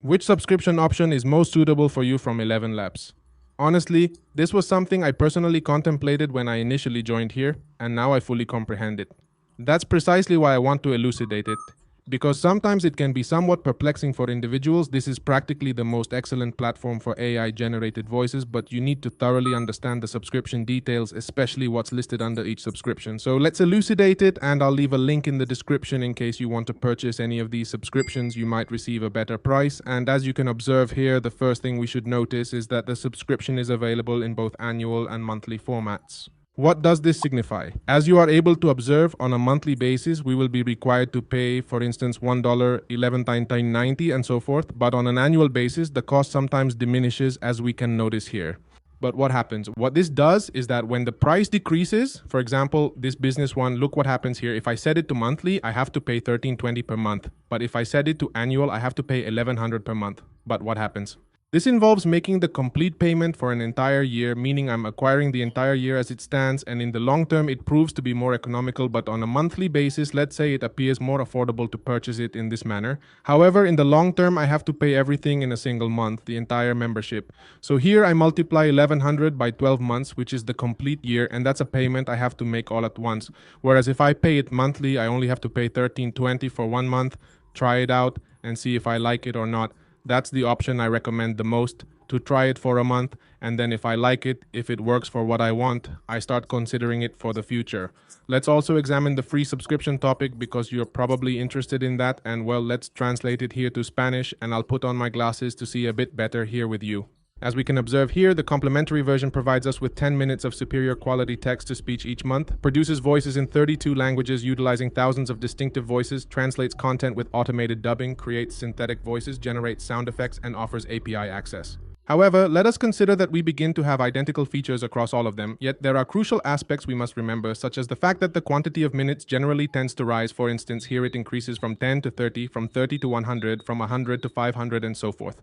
Which subscription option is most suitable for you from 11 Labs? Honestly, this was something I personally contemplated when I initially joined here, and now I fully comprehend it. That's precisely why I want to elucidate it. Because sometimes it can be somewhat perplexing for individuals, this is practically the most excellent platform for AI generated voices, but you need to thoroughly understand the subscription details, especially what's listed under each subscription. So let's elucidate it, and I'll leave a link in the description in case you want to purchase any of these subscriptions. You might receive a better price. And as you can observe here, the first thing we should notice is that the subscription is available in both annual and monthly formats. What does this signify? As you are able to observe, on a monthly basis, we will be required to pay, for instance, $1, $11.90, and so forth. But on an annual basis, the cost sometimes diminishes, as we can notice here. But what happens? What this does is that when the price decreases, for example, this business one, look what happens here. If I set it to monthly, I have to pay $13.20 per month. But if I set it to annual, I have to pay $1,100 per month. But what happens? This involves making the complete payment for an entire year, meaning I'm acquiring the entire year as it stands, and in the long term it proves to be more economical, but on a monthly basis, let's say it appears more affordable to purchase it in this manner. However, in the long term, I have to pay everything in a single month, the entire membership. So here I multiply 1100 by 12 months, which is the complete year, and that's a payment I have to make all at once. Whereas if I pay it monthly, I only have to pay $13.20 for 1 month, try it out, and see if I like it or not. That's the option I recommend the most, to try it for a month, and then if I like it, if it works for what I want, I start considering it for the future. Let's also examine the free subscription topic because you're probably interested in that, and well, let's translate it here to Spanish, and I'll put on my glasses to see a bit better here with you. As we can observe here, the complimentary version provides us with 10 minutes of superior quality text-to-speech each month, produces voices in 32 languages utilizing thousands of distinctive voices, translates content with automated dubbing, creates synthetic voices, generates sound effects, and offers API access. However, let us consider that we begin to have identical features across all of them, yet there are crucial aspects we must remember, such as the fact that the quantity of minutes generally tends to rise. For instance, here it increases from 10 to 30, from 30 to 100, from 100 to 500, and so forth.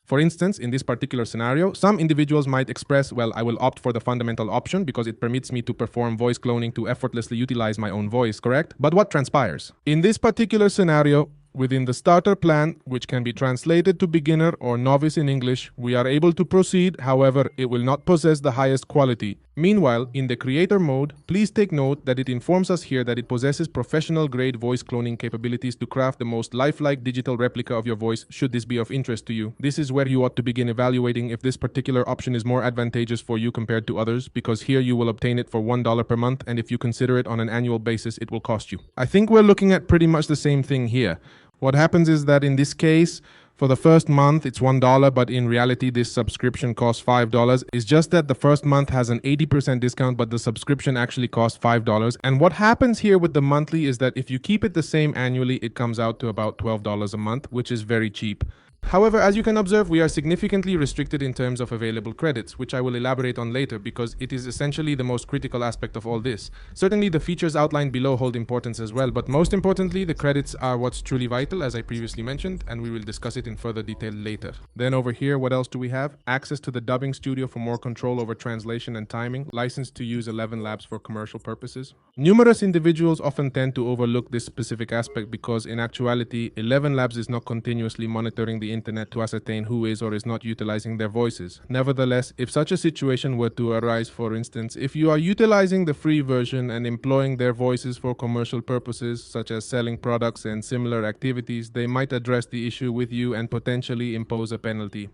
For instance, in this particular scenario, some individuals might express, well, I will opt for the fundamental option because it permits me to perform voice cloning to effortlessly utilize my own voice, correct? But what transpires? In this particular scenario, within the starter plan, which can be translated to beginner or novice in English, we are able to proceed, however, it will not possess the highest quality. Meanwhile, in the creator mode, please take note that it informs us here that it possesses professional grade voice cloning capabilities to craft the most lifelike digital replica of your voice should this be of interest to you. This is where you ought to begin evaluating if this particular option is more advantageous for you compared to others, because here you will obtain it for $1 per month, and if you consider it on an annual basis, it will cost you. I think we're looking at pretty much the same thing here. What happens is that in this case, for the first month, it's $1, but in reality, this subscription costs $5. It's just that the first month has an 80% discount, but the subscription actually costs $5. And what happens here with the monthly is that if you keep it the same annually, it comes out to about $12 a month, which is very cheap. However, as you can observe, we are significantly restricted in terms of available credits, which I will elaborate on later because it is essentially the most critical aspect of all this. Certainly, the features outlined below hold importance as well, but most importantly, the credits are what's truly vital, as I previously mentioned, and we will discuss it in further detail later. Then over here, what else do we have? Access to the dubbing studio for more control over translation and timing, license to use 11 Labs for commercial purposes. Numerous individuals often tend to overlook this specific aspect because in actuality, 11 Labs is not continuously monitoring the internet to ascertain who is or is not utilizing their voices. Nevertheless, if such a situation were to arise, for instance, if you are utilizing the free version and employing their voices for commercial purposes, such as selling products and similar activities, they might address the issue with you and potentially impose a penalty.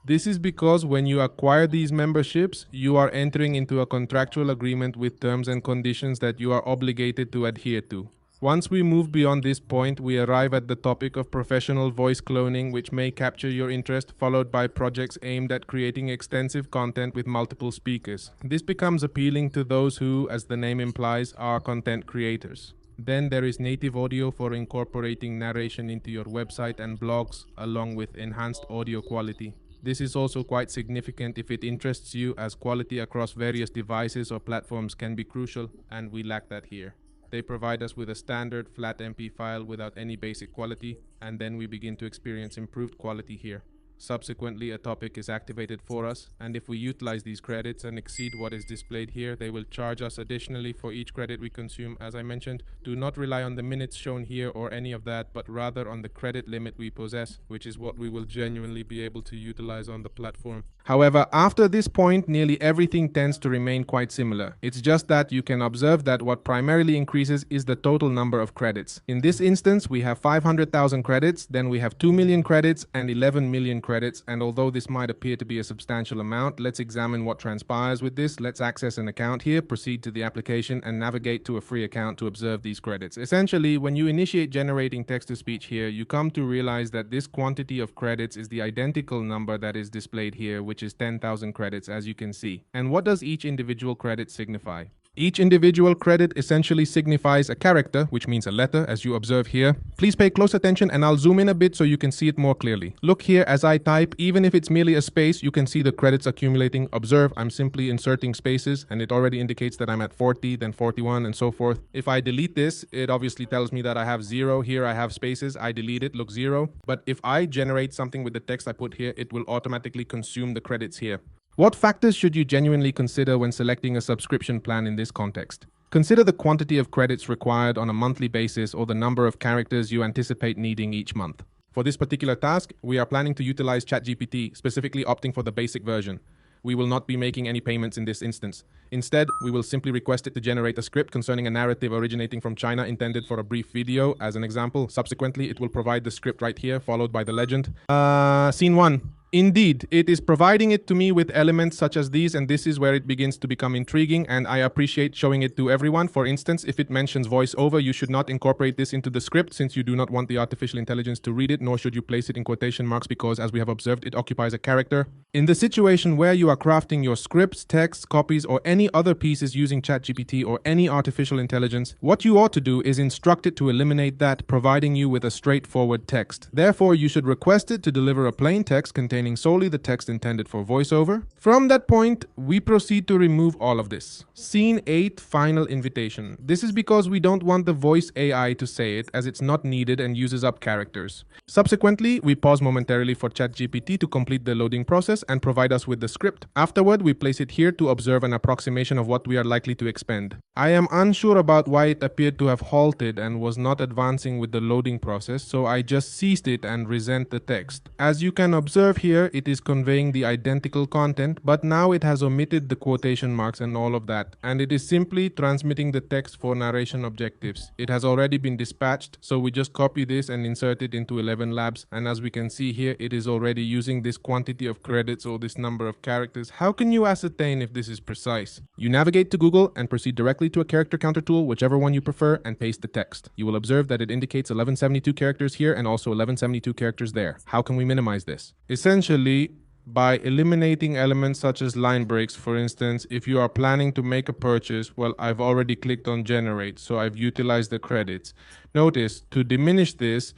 This is because when you acquire these memberships, you are entering into a contractual agreement with terms and conditions that you are obligated to adhere to. Once we move beyond this point, we arrive at the topic of professional voice cloning, which may capture your interest, followed by projects aimed at creating extensive content with multiple speakers. This becomes appealing to those who, as the name implies, are content creators. Then there is native audio for incorporating narration into your website and blogs, along with enhanced audio quality. This is also quite significant if it interests you, as quality across various devices or platforms can be crucial, and we lack that here. They provide us with a standard flat MP file without any basic quality, and then we begin to experience improved quality here. Subsequently, a topic is activated for us, and if we utilize these credits and exceed what is displayed here, they will charge us additionally for each credit we consume. As I mentioned, do not rely on the minutes shown here or any of that, but rather on the credit limit we possess, which is what we will genuinely be able to utilize on the platform. However, after this point, nearly everything tends to remain quite similar. It's just that you can observe that what primarily increases is the total number of credits. In this instance, we have 500,000 credits, then we have 2 million credits and 11 million credits, and although this might appear to be a substantial amount, let's examine what transpires with this. Let's access an account here, proceed to the application, and navigate to a free account to observe these credits. Essentially, when you initiate generating text-to-speech here, you come to realize that this quantity of credits is the identical number that is displayed here, which is 10,000 credits, as you can see. And what does each individual credit signify? Each individual credit essentially signifies a character, which means a letter, as you observe here. Please pay close attention and I'll zoom in a bit so you can see it more clearly. Look here as I type, even if it's merely a space, you can see the credits accumulating. Observe, I'm simply inserting spaces and it already indicates that I'm at 40, then 41 and so forth. If I delete this, it obviously tells me that I have 0. Here I have spaces, I delete it, look 0. But if I generate something with the text I put here, it will automatically consume the credits here. What factors should you genuinely consider when selecting a subscription plan in this context? Consider the quantity of credits required on a monthly basis or the number of characters you anticipate needing each month. For this particular task, we are planning to utilize ChatGPT, specifically opting for the basic version. We will not be making any payments in this instance. Instead, we will simply request it to generate a script concerning a narrative originating from China intended for a brief video as an example. Subsequently, it will provide the script right here, followed by the legend. Scene 1. Indeed, it is providing it to me with elements such as these, and this is where it begins to become intriguing, and I appreciate showing it to everyone. For instance, if it mentions voiceover, you should not incorporate this into the script since you do not want the artificial intelligence to read it, nor should you place it in quotation marks because, as we have observed, it occupies a character. In the situation where you are crafting your scripts, texts, copies, or any other pieces using ChatGPT or any artificial intelligence, what you ought to do is instruct it to eliminate that, providing you with a straightforward text. Therefore, you should request it to deliver a plain text containing solely the text intended for voiceover. From that point, we proceed to remove all of this. Scene 8, final invitation. This is because we don't want the voice AI to say it, as it's not needed and uses up characters. Subsequently, we pause momentarily for ChatGPT to complete the loading process and provide us with the script. Afterward, we place it here to observe an approximation of what we are likely to expend. I am unsure about why it appeared to have halted and was not advancing with the loading process, so I just ceased it and resent the text. As you can observe here, it is conveying the identical content, but now it has omitted the quotation marks and all of that, and it is simply transmitting the text for narration objectives. It has already been dispatched, so we just copy this and insert it into 11 Labs, and as we can see here, it is already using this quantity of credits or this number of characters. How can you ascertain if this is precise? You navigate to Google and proceed directly to a character counter tool, whichever one you prefer, and paste the text. You will observe that it indicates 1172 characters here and also 1172 characters there. How can we minimize this? Essentially, by eliminating elements such as line breaks. For instance, if you are planning to make a purchase, well, I've already clicked on generate, so I've utilized the credits. Notice, to diminish this,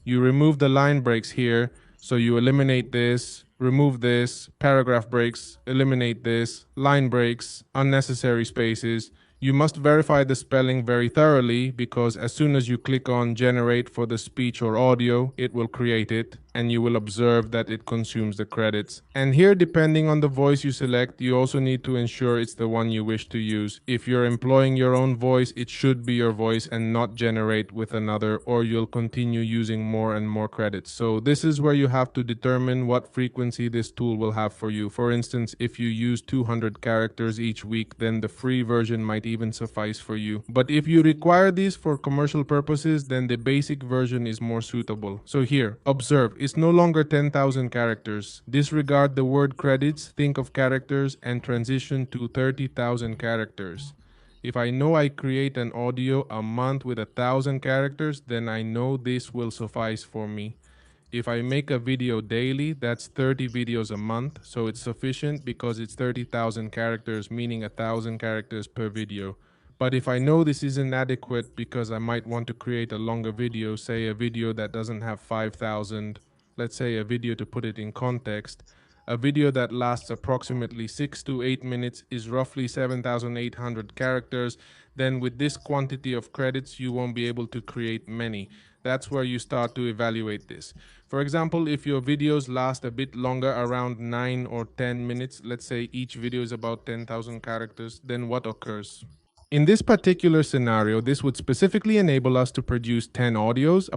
you remove the line breaks here, so you eliminate this, remove this, paragraph breaks, eliminate this, line breaks, unnecessary spaces. You must verify the spelling very thoroughly because as soon as you click on generate for the speech or audio, it will create it and you will observe that it consumes the credits. And here, depending on the voice you select, you also need to ensure it's the one you wish to use. If you're employing your own voice, it should be your voice and not generate with another, or you'll continue using more and more credits. So this is where you have to determine what frequency this tool will have for you. For instance, if you use 200 characters each week, then the free version might even suffice for you. But if you require these for commercial purposes, then the basic version is more suitable. So here, observe, it's no longer 10,000 characters. Disregard the word credits, think of characters, and transition to 30,000 characters. If I know I create an audio a month with 1,000 characters, then I know this will suffice for me. If I make a video daily, that's 30 videos a month, so it's sufficient because it's 30,000 characters, meaning 1,000 characters per video. But if I know this is inadequate because I might want to create a longer video, say a video that doesn't have 5,000, let's say a video to put it in context, a video that lasts approximately 6 to 8 minutes is roughly 7,800 characters, then with this quantity of credits, you won't be able to create many. That's where you start to evaluate this. For example, if your videos last a bit longer, around 9 or 10 minutes, let's say each video is about 10,000 characters, then what occurs? In this particular scenario, this would specifically enable us to produce 10 audios,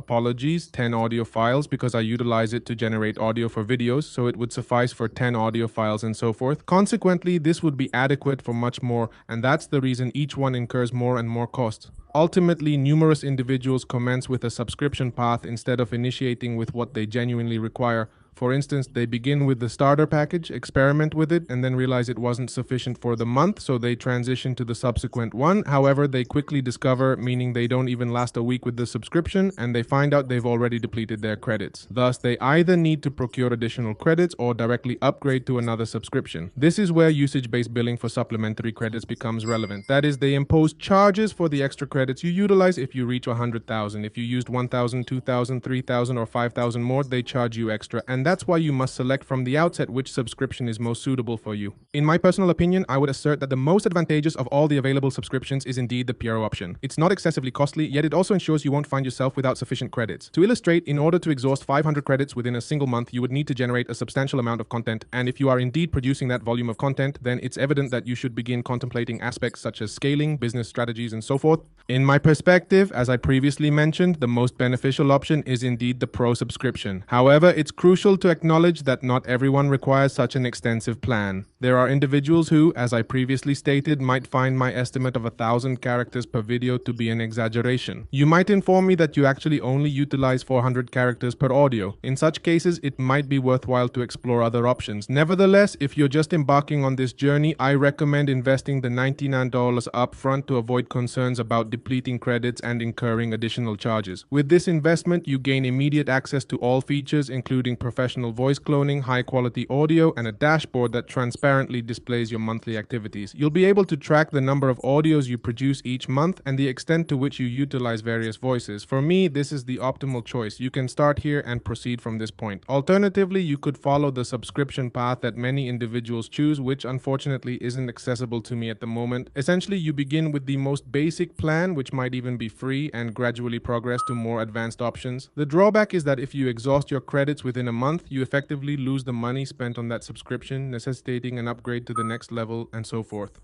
10 audio files, because I utilize it to generate audio for videos, so it would suffice for 10 audio files and so forth. Consequently, this would be adequate for much more, and that's the reason each one incurs more and more costs. Ultimately, numerous individuals commence with a subscription path instead of initiating with what they genuinely require. For instance, they begin with the starter package, experiment with it, and then realize it wasn't sufficient for the month, so they transition to the subsequent one. However, they quickly discover, meaning they don't even last a week with the subscription, and they find out they've already depleted their credits. Thus, they either need to procure additional credits or directly upgrade to another subscription. This is where usage-based billing for supplementary credits becomes relevant. That is, they impose charges for the extra credits you utilize if you reach 100,000. If you used 1,000, 2,000, 3,000, or 5,000 more, they charge you extra, and that's why you must select from the outset which subscription is most suitable for you. In my personal opinion, I would assert that the most advantageous of all the available subscriptions is indeed the Piero option. It's not excessively costly, yet it also ensures you won't find yourself without sufficient credits. To illustrate, in order to exhaust 500 credits within a single month, you would need to generate a substantial amount of content, and if you are indeed producing that volume of content, then it's evident that you should begin contemplating aspects such as scaling, business strategies, and so forth. In my perspective, as I previously mentioned, the most beneficial option is indeed the Pro subscription. However, it's crucial to acknowledge that not everyone requires such an extensive plan. There are individuals who, as I previously stated, might find my estimate of 1,000 characters per video to be an exaggeration. You might inform me that you actually only utilize 400 characters per audio. In such cases, it might be worthwhile to explore other options. Nevertheless, if you're just embarking on this journey, I recommend investing the $99 upfront to avoid concerns about depleting credits and incurring additional charges. With this investment, you gain immediate access to all features, including professional voice cloning, high-quality audio, and a dashboard that transparently displays your monthly activities. You'll be able to track the number of audios you produce each month and the extent to which you utilize various voices. For me, this is the optimal choice. You can start here and proceed from this point. Alternatively, you could follow the subscription path that many individuals choose, which unfortunately isn't accessible to me at the moment. Essentially, you begin with the most basic plan, which might even be free, and gradually progress to more advanced options. The drawback is that if you exhaust your credits within a month, you effectively lose the money spent on that subscription, necessitating an upgrade to the next level and so forth.